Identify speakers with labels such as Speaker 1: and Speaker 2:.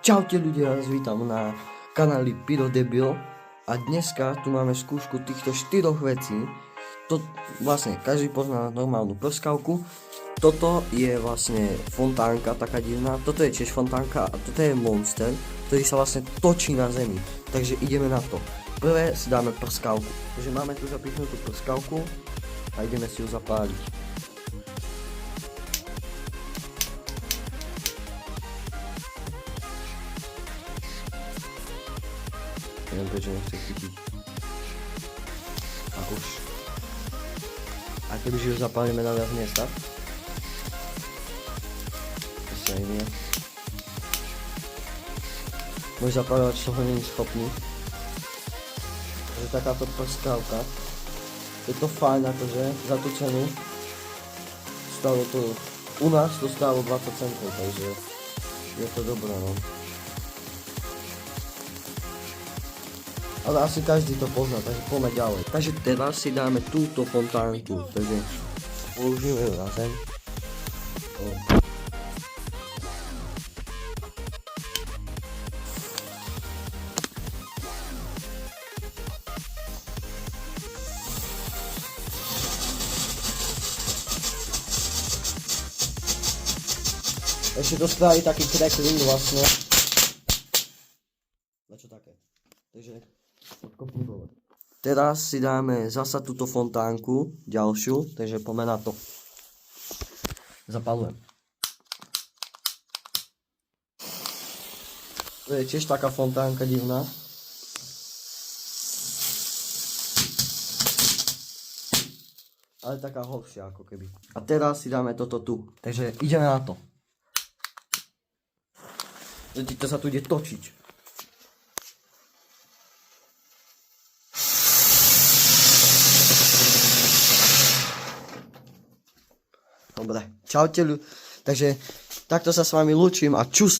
Speaker 1: Čaute ľudia, vás vítam na kanáli Pyrodebil a dneska tu máme skúšku týchto 4 vecí. Vlastne každý pozná normálnu prskavku. Toto je vlastne fontánka taká divná, toto je tiež fontánka a toto je monster, ktorý sa vlastne točí na zemi. Takže ideme na to. Prvé si dáme prskavku. Takže máme tu zapichnutú prskavku a ideme si ju zapáliť. Neviem, prečo nechce chytiť. A už. A kebyže ju zapálime na viac miestach. To sa im je. Môj zapáľovač toho nie je schopný. Takže takáto prskávka. Je to fajn akože, za tú cenu. Stalo to, u nás to stálo 20 centov, takže je to dobré, no. Ale asi každý to pozná, takže poďme ďalej. Takže teraz si dáme túto fontánku, takže položíme ju na zem. Ešte to spraví taký crackling vlastne. Na čo také? Takže odkopnú dole. Teraz si dáme zasa túto fontánku, ďalšiu, takže poďme na to. Zapalujem. To je tiež taká fontánka divná. Ale taká horšia ako keby. A teraz si dáme toto tu. Takže ideme na to. To sa tu ide točiť. Dobre, čaute, takže takto sa s vami lúčim a čus.